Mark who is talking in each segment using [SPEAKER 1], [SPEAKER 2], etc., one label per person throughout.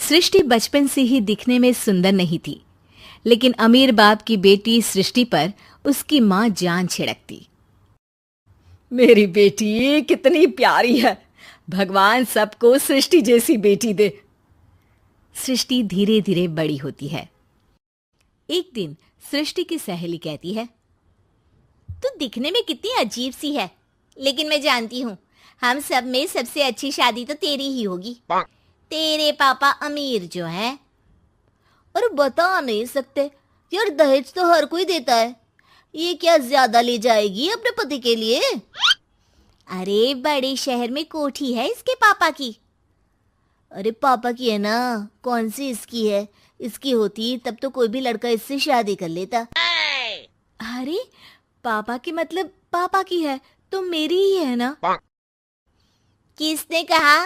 [SPEAKER 1] सृष्टि बचपन से ही दिखने में सुंदर नहीं थी, लेकिन अमीर बाप की बेटी सृष्टि पर उसकी माँ जान छिड़कती।
[SPEAKER 2] मेरी बेटी कितनी प्यारी है, भगवान सबको सृष्टि जैसी बेटी दे।
[SPEAKER 1] सृष्टि धीरे धीरे बड़ी होती है। एक दिन सृष्टि की सहेली कहती है,
[SPEAKER 3] तू दिखने में कितनी अजीब सी है, लेकिन मैं जानती हूँ हम सब में सबसे अच्छी शादी तो तेरी ही होगी। तेरे पापा अमीर जो हैं। और बता नहीं सकते यार, दहेज तो हर कोई देता है, ये क्या ज्यादा ले जाएगी अपने पति के लिए? अरे बड़े शहर में कोठी है इसके पापा की। अरे पापा की है ना, कौन सी इसकी है? इसकी होती तब तो कोई भी लड़का इससे शादी कर लेता।
[SPEAKER 1] अरे पापा की मतलब पापा की है तो मेरी ही है ना?
[SPEAKER 3] किसने कहा?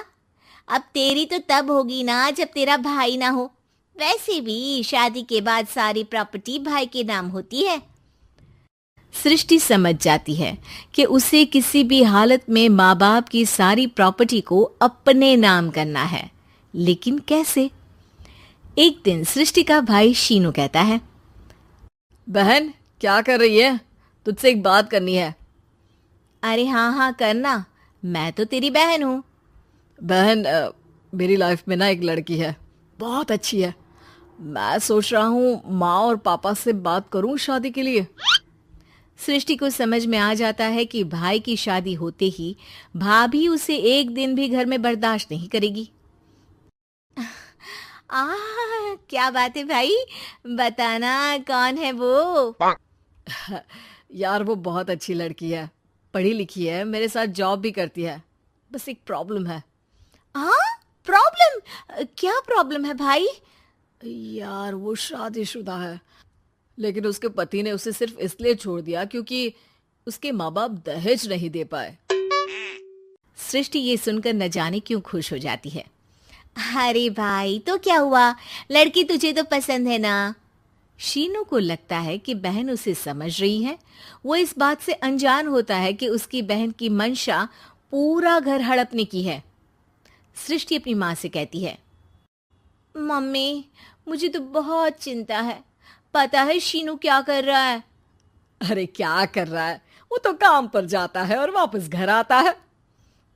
[SPEAKER 3] अब तेरी तो तब होगी ना जब तेरा भाई ना हो। वैसे भी शादी के बाद सारी प्रॉपर्टी भाई के नाम होती है।
[SPEAKER 1] सृष्टि समझ जाती है कि उसे किसी भी हालत में माँ बाप की सारी प्रॉपर्टी को अपने नाम करना है, लेकिन कैसे? एक दिन सृष्टि का भाई शीनू कहता है,
[SPEAKER 2] बहन क्या कर रही है? तुझसे एक बात करनी है।
[SPEAKER 1] अरे हाँ हाँ करना, मैं तो तेरी बहन हूँ।
[SPEAKER 2] बहन मेरी लाइफ में ना एक लड़की है, बहुत अच्छी है। मैं सोच रहा हूँ माँ और पापा से बात करूँ शादी के लिए।
[SPEAKER 1] सृष्टि को समझ में आ जाता है कि भाई की शादी होते ही भाभी उसे एक दिन भी घर में बर्दाश्त नहीं करेगी।
[SPEAKER 3] क्या बात है भाई, बताना कौन है वो?
[SPEAKER 2] यार वो बहुत अच्छी लड़की है, पढ़ी लिखी है, मेरे साथ जॉब भी करती है। बस एक प्रॉब्लम है।
[SPEAKER 3] प्रॉब्लम? क्या प्रॉब्लम है भाई?
[SPEAKER 2] यार वो शादीशुदा है, लेकिन उसके पति ने उसे सिर्फ इसलिए छोड़ दिया क्योंकि उसके माँ बाप दहेज नहीं दे पाए।
[SPEAKER 1] सृष्टि ये सुनकर न जाने क्यों खुश हो जाती है।
[SPEAKER 3] अरे भाई तो क्या हुआ, लड़की तुझे तो पसंद है ना?
[SPEAKER 1] शीनू को लगता है कि बहन उसे समझ रही है। वो इस बात से अनजान होता है कि उसकी बहन की मंशा पूरा घर हड़पने की है। सृष्टि अपनी माँ से कहती है,
[SPEAKER 3] मम्मी मुझे तो बहुत चिंता है, पता है शीनू क्या कर रहा है?
[SPEAKER 2] अरे क्या कर रहा है, वो तो काम पर जाता है और वापस घर आता है।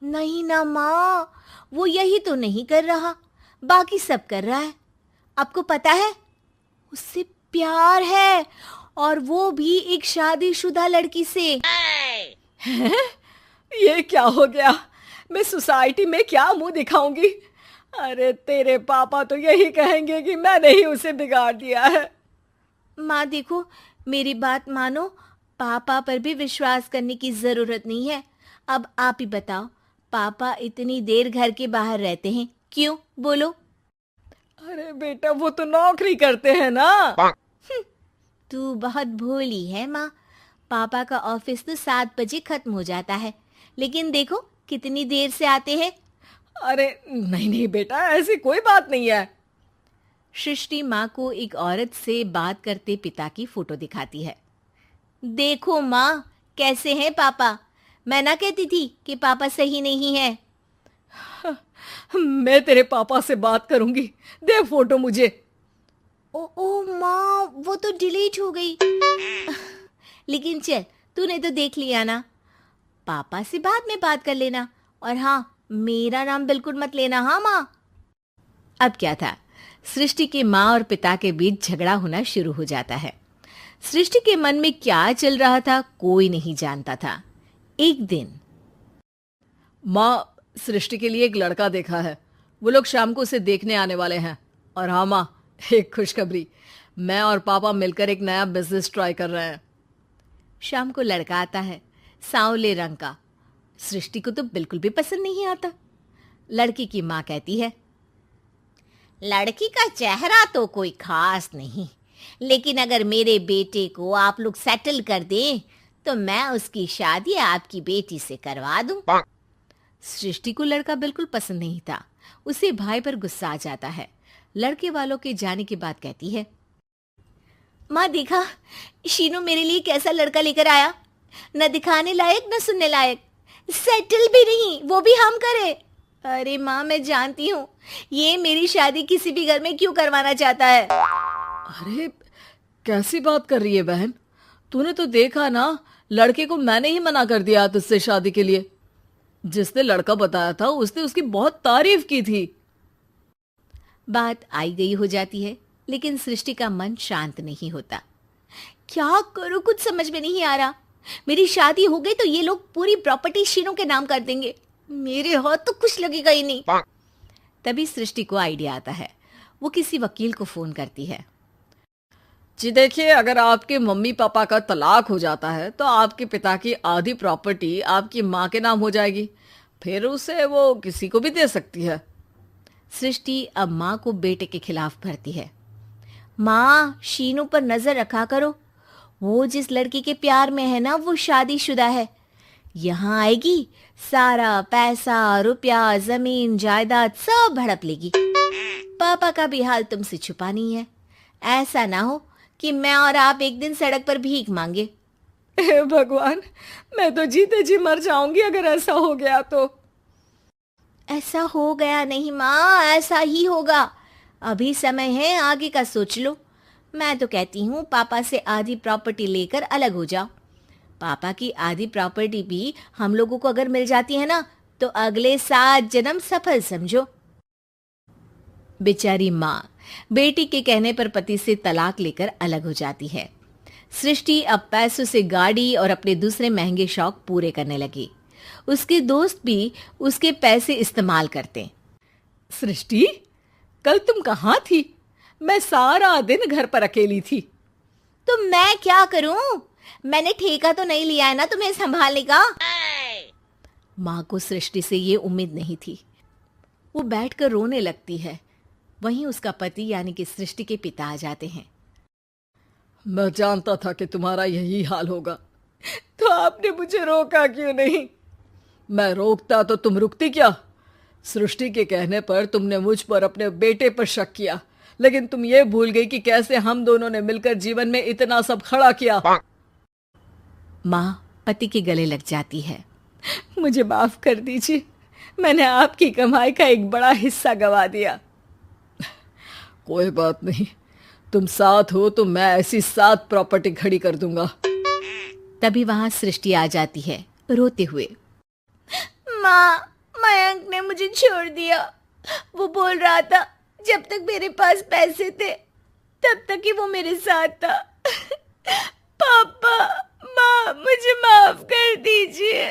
[SPEAKER 3] नहीं ना माँ, वो यही तो नहीं कर रहा, बाकी सब कर रहा है। आपको पता है उससे प्यार है, और वो भी एक शादीशुदा लड़की से।
[SPEAKER 2] ये क्या हो गया? मैं सोसाइटी में क्या मुंह दिखाऊंगी? अरे तेरे पापा तो यही कहेंगे कि मैंने ही उसे बिगाड़ दिया है।
[SPEAKER 3] माँ देखो, मेरी बात मानो, पापा पर भी विश्वास करने की जरूरत नहीं है। अब आप ही बताओ, पापा इतनी देर घर के बाहर रहते हैं क्यों? बोलो।
[SPEAKER 2] अरे बेटा वो तो नौकरी करते हैं ना।
[SPEAKER 3] तू बहुत भोली है माँ। पापा का ऑफिस तो 7 बजे खत्म हो जाता है, लेकिन देखो कितनी देर से आते हैं।
[SPEAKER 2] अरे नहीं नहीं बेटा, ऐसी कोई बात नहीं है।
[SPEAKER 1] सृष्टि माँ को एक औरत से बात करते पिता की फोटो दिखाती है।
[SPEAKER 3] देखो माँ कैसे हैं पापा, मैं ना कहती थी कि पापा सही नहीं है।
[SPEAKER 2] मैं तेरे पापा से बात करूंगी, दे फोटो मुझे।
[SPEAKER 3] ओ माँ, वो तो डिलीट हो गई। लेकिन चल, तूने तो देख लिया ना, पापा से बाद में बात कर लेना। और हाँ, मेरा नाम बिल्कुल मत लेना। हाँ माँ।
[SPEAKER 1] अब क्या था, सृष्टि के माँ और पिता के बीच झगड़ा होना शुरू हो जाता है। सृष्टि के मन में क्या चल रहा था कोई नहीं जानता था। एक दिन,
[SPEAKER 2] माँ सृष्टि के लिए एक लड़का देखा है, वो लोग शाम को उसे देखने आने वाले हैं। और हाँ माँ, एक खुशखबरी, मैं और पापा मिलकर एक नया बिजनेस ट्राई कर रहे हैं।
[SPEAKER 1] शाम को लड़का आता है, सांवले रंग का। सृष्टि को तो बिल्कुल भी पसंद नहीं आता। लड़की की माँ कहती है,
[SPEAKER 3] लड़की का चेहरा तो कोई खास नहीं, लेकिन अगर मेरे बेटे को आप लोग सेटल कर दें तो मैं उसकी शादी आपकी बेटी से करवा दूं।
[SPEAKER 1] सृष्टि को लड़का बिल्कुल पसंद नहीं था। उसे भाई पर गुस्सा आ जाता है। लड़के वालों के जाने के बाद कहती है,
[SPEAKER 3] माँ देखा शीनू मेरे लिए कैसा लड़का लेकर आया, न दिखाने लायक न सुनने लायक, सेटल भी नहीं, वो भी हम करे। अरे माँ, मैं जानती हूँ ये मेरी शादी किसी भी घर में क्यों करवाना चाहता है।
[SPEAKER 2] अरे कैसी बात कर रही है बहन, तूने तो देखा ना, लड़के को मैंने ही मना कर दिया तुझसे शादी के लिए। जिसने लड़का बताया था उसने उसकी बहुत तारीफ की थी।
[SPEAKER 1] बात आई गई हो जाती है, लेकिन सृष्टि का मन शांत नहीं होता। क्या करूं, कुछ समझ में नहीं आ रहा। मेरी शादी हो गई तो ये लोग पूरी प्रॉपर्टी शीनू के नाम कर देंगे, मेरे हाथ तो कुछ लगेगा ही नहीं। तभी सृष्टि को आइडिया आता है। वो किसी वकील को फोन करती है।
[SPEAKER 2] जी देखिए, अगर आपके मम्मी पापा का तलाक हो जाता है तो आपके पिता की आधी प्रॉपर्टी आपकी माँ के नाम हो जाएगी, फिर उसे वो किसी को भी दे सकती है।
[SPEAKER 1] सृष्टि अब माँ को बेटे के खिलाफ भरती है। माँ, शीनू पर नजर रखा करो, वो जिस लड़की के प्यार में है ना वो शादीशुदा है। यहाँ आएगी, सारा पैसा रुपया जमीन जायदाद सब हड़प लेगी। पापा का भी हाल तुमसे छुपा नहीं है। ऐसा ना हो कि मैं और आप एक दिन सड़क पर भीख मांगे।
[SPEAKER 2] हे भगवान, मैं तो जीते जी मर जाऊंगी अगर ऐसा हो गया तो।
[SPEAKER 1] ऐसा हो गया नहीं माँ, ऐसा ही होगा। अभी समय है, आगे का सोच लो। मैं तो कहती हूँ पापा से आधी प्रॉपर्टी लेकर अलग हो जाओ। पापा की आधी प्रॉपर्टी भी हम लोगों को अगर मिल जाती है ना तो अगले 7 जन्म सफल समझो। बेचारी माँ बेटी के कहने पर पति से तलाक लेकर अलग हो जाती है। सृष्टि अब पैसों से गाड़ी और अपने दूसरे महंगे शौक पूरे करने लगी। उसके दोस्त भी उसके पैसे इस्तेमाल करते।
[SPEAKER 2] सृष्टि, कल तुम कहाँ थी? मैं सारा दिन घर पर अकेली थी।
[SPEAKER 3] तो मैं क्या करूं? मैंने ठेका तो नहीं लिया है ना तुम्हें संभालने का।
[SPEAKER 1] माँ को सृष्टि से ये उम्मीद नहीं थी। वो बैठकर रोने लगती है। वहीं उसका पति यानी कि सृष्टि के पिता आ जाते हैं।
[SPEAKER 2] मैं जानता था कि तुम्हारा यही हाल होगा, तो आपने मुझे रोका क्यों नहीं? मैं रोकता तो तुम रुकती क्या? सृष्टि के कहने पर तुमने मुझ पर अपने बेटे पर शक किया, लेकिन तुम ये भूल गई कि कैसे हम दोनों ने मिलकर जीवन में इतना सब खड़ा किया।
[SPEAKER 1] माँ पति के गले लग जाती है।
[SPEAKER 2] मुझे माफ कर दीजिए, मैंने आपकी कमाई का एक बड़ा हिस्सा गवा दिया। कोई बात नहीं, तुम साथ हो तो मैं ऐसी 7 प्रॉपर्टी खड़ी कर दूंगा।
[SPEAKER 1] तभी वहां सृष्टि आ जाती है रोते हुए।
[SPEAKER 3] माँ, मयंक ने मुझे छोड़ दिया। वो बोल रहा था जब तक मेरे पास पैसे थे तब तक ही वो मेरे साथ था। पापा, माँ, मुझे माफ कर दीजिए।